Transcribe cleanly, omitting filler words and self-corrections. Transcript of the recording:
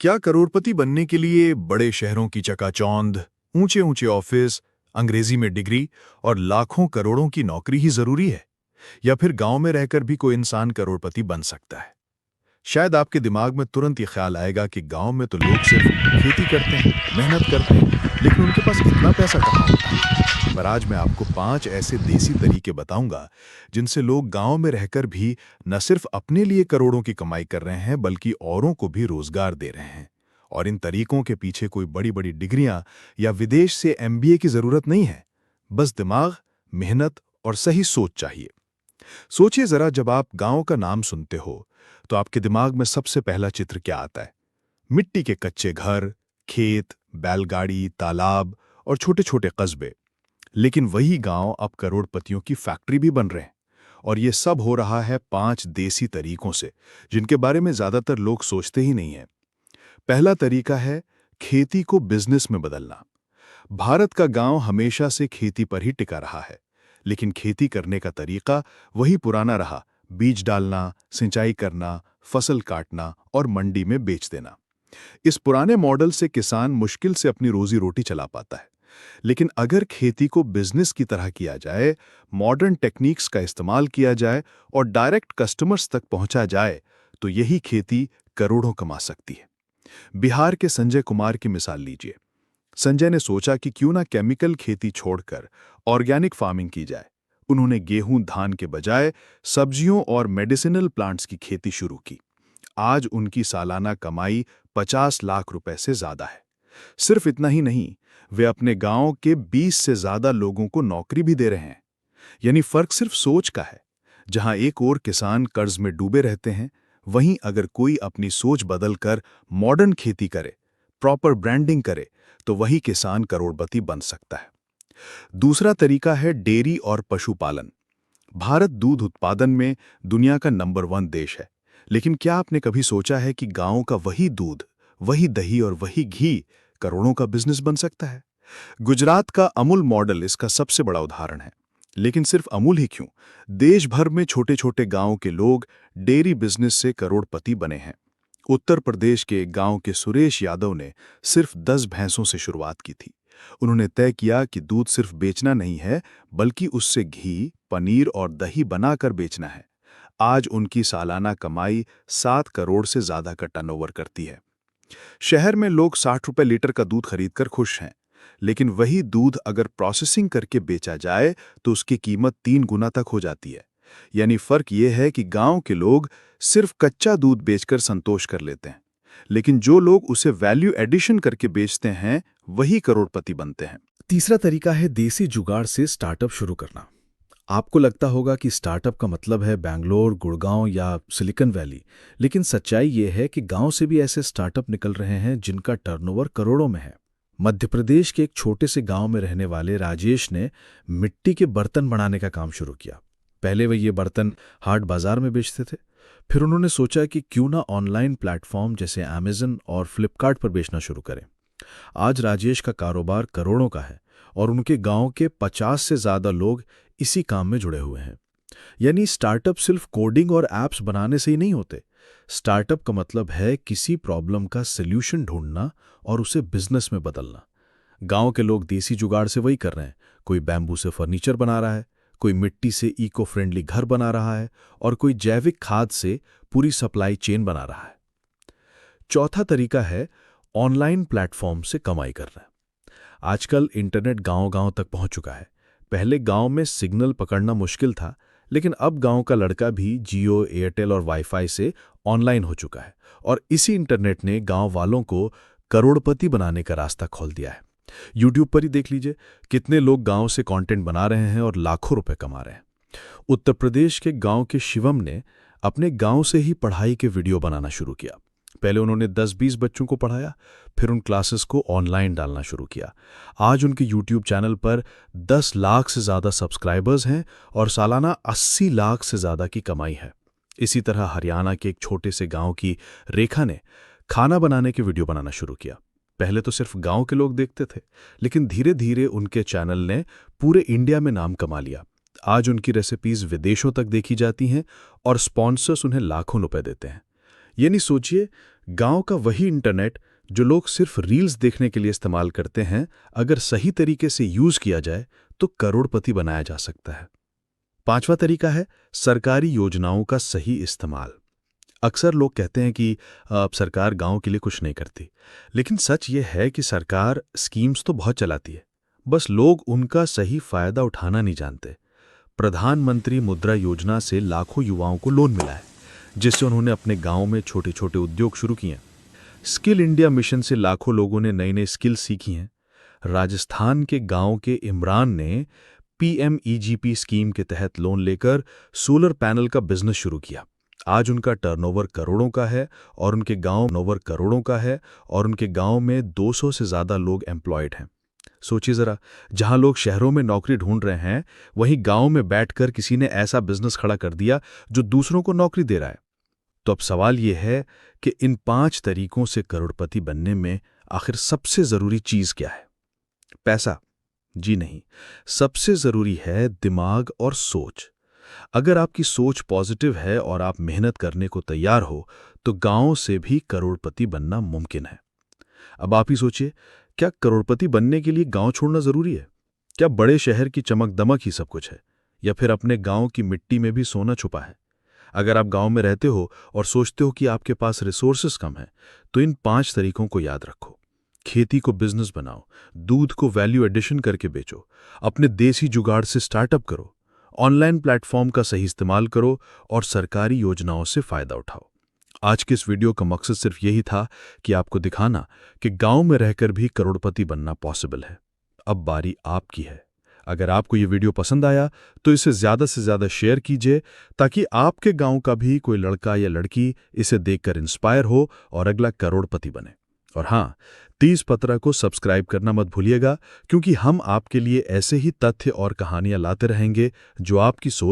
क्या करोड़पति बनने के लिए बड़े शहरों की चकाचौंध, ऊंचे ऊंचे ऑफिस, अंग्रेजी में डिग्री और लाखों करोड़ों की नौकरी ही जरूरी है? या फिर गांव में रहकर भी कोई इंसान करोड़पति बन सकता है? शायद आपके दिमाग में तुरंत ये ख्याल आएगा कि गांव में तो लोग सिर्फ खेती करते हैं, मेहनत करते हैं, लेकिन उनके पास इतना पैसा कहाँ होता है? पर आज मैं आपको 5 ऐसे देसी तरीके बताऊंगा जिनसे लोग गांव में रहकर भी न सिर्फ अपने लिए करोड़ों की कमाई कर रहे हैं बल्कि औरों को भी रोजगार दे रहे हैं। और इन तरीकों के पीछे कोई बड़ी बड़ी डिग्रियां या विदेश से एमबीए की जरूरत नहीं है। बस दिमाग, मेहनत और सही सोच चाहिए। सोचिए जरा, जब आप गांव का नाम सुनते हो तो आपके दिमाग में सबसे पहला चित्र क्या आता है? मिट्टी के कच्चे घर, खेत, बैलगाड़ी, तालाब और छोटे छोटे कस्बे। लेकिन वही गांव अब करोड़पतियों की फैक्ट्री भी बन रहे हैं। और ये सब हो रहा है 5 देसी तरीकों से, जिनके बारे में ज्यादातर लोग सोचते ही नहीं है। पहला तरीका है खेती को बिजनेस में बदलना। भारत का गांव हमेशा से खेती पर ही टिका रहा है, लेकिन खेती करने का तरीका वही पुराना रहा। बीज डालना, सिंचाई करना, फसल काटना और मंडी में बेच देना। इस पुराने मॉडल से किसान मुश्किल से अपनी रोजी रोटी चला पाता है। लेकिन अगर खेती को बिजनेस की तरह किया जाए, मॉडर्न टेक्निक्स का इस्तेमाल किया जाए और डायरेक्ट कस्टमर्स तक पहुंचा जाए, तो यही खेती करोड़ों कमा सकती है। बिहार के संजय कुमार की मिसाल लीजिए। संजय ने सोचा कि क्यों ना केमिकल खेती छोड़कर ऑर्गेनिक फार्मिंग की जाए। उन्होंने गेहूं धान के बजाय सब्जियों और मेडिसिनल प्लांट्स की खेती शुरू की। आज उनकी सालाना कमाई 50 लाख रुपए से ज्यादा है। सिर्फ इतना ही नहीं, वे अपने गांव के 20 से ज्यादा लोगों को नौकरी भी दे रहे हैं। यानी फर्क सिर्फ सोच का है। जहां एक और किसान कर्ज में डूबे रहते हैं, वहीं अगर कोई अपनी सोच बदलकर मॉडर्न खेती करे, प्रॉपर ब्रांडिंग करे, तो वही किसान करोड़पति बन सकता है। दूसरा तरीका है डेयरी और पशुपालन। भारत दूध उत्पादन में दुनिया का नंबर 1 देश है। लेकिन क्या आपने कभी सोचा है कि गांव का वही दूध, वही दही और वही घी करोड़ों का बिजनेस बन सकता है? गुजरात का अमूल मॉडल इसका सबसे बड़ा उदाहरण है। लेकिन सिर्फ अमूल ही क्यों, देश भर में छोटे छोटे गांव के लोग डेयरी बिजनेस से करोड़पति बने हैं। उत्तर प्रदेश के एक गांव के सुरेश यादव ने सिर्फ 10 भैंसों से शुरुआत की थी। उन्होंने तय किया कि दूध सिर्फ बेचना नहीं है, बल्कि उससे घी, पनीर और दही बनाकर बेचना है। आज उनकी सालाना कमाई 7 करोड़ से ज्यादा का टर्नओवर करती है। शहर में लोग 60 रुपए लीटर का दूध खरीदकर खुश हैं, लेकिन वही दूध अगर प्रोसेसिंग करके बेचा जाए तो उसकी कीमत 3 गुना तक हो जाती है। यानी फर्क यह है कि गांव के लोग सिर्फ कच्चा दूध बेचकर संतोष कर लेते हैं, लेकिन जो लोग उसे वैल्यू एडिशन करके बेचते हैं, वही करोड़पति बनते हैं। तीसरा तरीका है देसी जुगाड़ से स्टार्टअप शुरू करना। आपको लगता होगा कि स्टार्टअप का मतलब है बैंगलोर, गुड़गांव या सिलिकॉन वैली, लेकिन सच्चाई ये है कि गांव से भी ऐसे स्टार्टअप निकल रहे हैं जिनका टर्नओवर करोड़ों में है। मध्य प्रदेश के एक छोटे से गांव में रहने वाले राजेश ने मिट्टी के बर्तन बनाने का काम शुरू किया। पहले वे ये बर्तन हाट बाजार में बेचते थे। फिर उन्होंने सोचा कि क्यों ना ऑनलाइन प्लेटफॉर्म जैसे अमेजन और फ्लिपकार्ट पर बेचना शुरू करें। आज राजेश का कारोबार करोड़ों का है और उनके गांव के 50 से ज्यादा लोग इसी काम में जुड़े हुए हैं। यानी स्टार्टअप सिर्फ कोडिंग और एप्स बनाने से ही नहीं होते। स्टार्टअप का मतलब है किसी प्रॉब्लम का सल्यूशन ढूंढना और उसे बिजनेस में बदलना। गांव के लोग देसी जुगाड़ से वही कर रहे हैं। कोई बैम्बू से फर्नीचर बना रहा है, कोई मिट्टी से इको फ्रेंडली घर बना रहा है और कोई जैविक खाद से पूरी सप्लाई चेन बना रहा है। चौथा तरीका है ऑनलाइन प्लेटफॉर्म से कमाई करना। आजकल इंटरनेट गांव-गांव तक पहुंच चुका है। पहले गांव में सिग्नल पकड़ना मुश्किल था, लेकिन अब गांव का लड़का भी जियो, एयरटेल और वाईफाई से ऑनलाइन हो चुका है। और इसी इंटरनेट ने गांव वालों को करोड़पति बनाने का रास्ता खोल दिया है। यूट्यूब पर ही देख लीजिए, कितने लोग गांव से कंटेंट बना रहे हैं और लाखों रुपए कमा रहे हैं। उत्तर प्रदेश के गांव के शिवम ने अपने गांव से ही पढ़ाई के वीडियो बनाना शुरू किया। पहले उन्होंने 10-20 बच्चों को पढ़ाया, फिर उन क्लासेस को ऑनलाइन डालना शुरू किया। आज उनके यूट्यूब चैनल पर 10 लाख से ज़्यादा सब्सक्राइबर्स हैं और सालाना 80 लाख से ज़्यादा की कमाई है। इसी तरह हरियाणा के एक छोटे से गांव की रेखा ने खाना बनाने के वीडियो बनाना शुरू किया। पहले तो सिर्फ गांव के लोग देखते थे, लेकिन धीरे धीरे उनके चैनल ने पूरे इंडिया में नाम कमा लिया। आज उनकी रेसिपीज विदेशों तक देखी जाती हैं और स्पॉन्सर्स उन्हें लाखों रुपए देते हैं। यानी सोचिए, गांव का वही इंटरनेट जो लोग सिर्फ रील्स देखने के लिए इस्तेमाल करते हैं, अगर सही तरीके से यूज किया जाए तो करोड़पति बनाया जा सकता है। पांचवा तरीका है सरकारी योजनाओं का सही इस्तेमाल। अक्सर लोग कहते हैं कि सरकार गांव के लिए कुछ नहीं करती, लेकिन सच ये है कि सरकार स्कीम्स तो बहुत चलाती है, बस लोग उनका सही फायदा उठाना नहीं जानते। प्रधानमंत्री मुद्रा योजना से लाखों युवाओं को लोन मिला है, जिससे उन्होंने अपने गांव में छोटे छोटे उद्योग शुरू किए हैं। स्किल इंडिया मिशन से लाखों लोगों ने नई नई स्किल सीखी हैं। राजस्थान के गांव के इमरान ने पीएमईजीपी स्कीम के तहत लोन लेकर सोलर पैनल का बिजनेस शुरू किया। आज उनका टर्नओवर करोड़ों का है और उनके गांव में 200 से ज्यादा लोग एम्प्लॉयड हैं। सोचिए जरा, जहां लोग शहरों में नौकरी ढूंढ रहे हैं, वहीं गांव में बैठकर किसी ने ऐसा बिजनेस खड़ा कर दिया जो दूसरों को नौकरी दे रहा है। तो अब सवाल यह है कि इन 5 तरीकों से करोड़पति बनने में आखिर सबसे जरूरी चीज क्या है? पैसा? जी नहीं, सबसे जरूरी है दिमाग और सोच। अगर आपकी सोच पॉजिटिव है और आप मेहनत करने को तैयार हो, तो गांव से भी करोड़पति बनना मुमकिन है। अब आप ही सोचिए, क्या करोड़पति बनने के लिए गांव छोड़ना जरूरी है? क्या बड़े शहर की चमक दमक ही सब कुछ है, या फिर अपने गांव की मिट्टी में भी सोना छुपा है? अगर आप गांव में रहते हो और सोचते हो कि आपके पास रिसोर्सेस कम है, तो इन 5 तरीकों को याद रखो। खेती को बिजनेस बनाओ, दूध को वैल्यू एडिशन करके बेचो, अपने देसी जुगाड़ से स्टार्टअप करो, ऑनलाइन प्लेटफॉर्म का सही इस्तेमाल करो और सरकारी योजनाओं से फायदा उठाओ। आज के इस वीडियो का मकसद सिर्फ यही था कि आपको दिखाना कि गांव में रहकर भी करोड़पति बनना पॉसिबल है। अब बारी आपकी है। अगर आपको ये वीडियो पसंद आया तो इसे ज्यादा से ज्यादा शेयर कीजिए, ताकि आपके गांव का भी कोई लड़का या लड़की इसे देखकर इंस्पायर हो और अगला करोड़पति बने। और हाँ, 30 पत्रा को सब्सक्राइब करना मत भूलिएगा, क्योंकि हम आपके लिए ऐसे ही तथ्य और कहानियां लाते रहेंगे जो आपकी सोच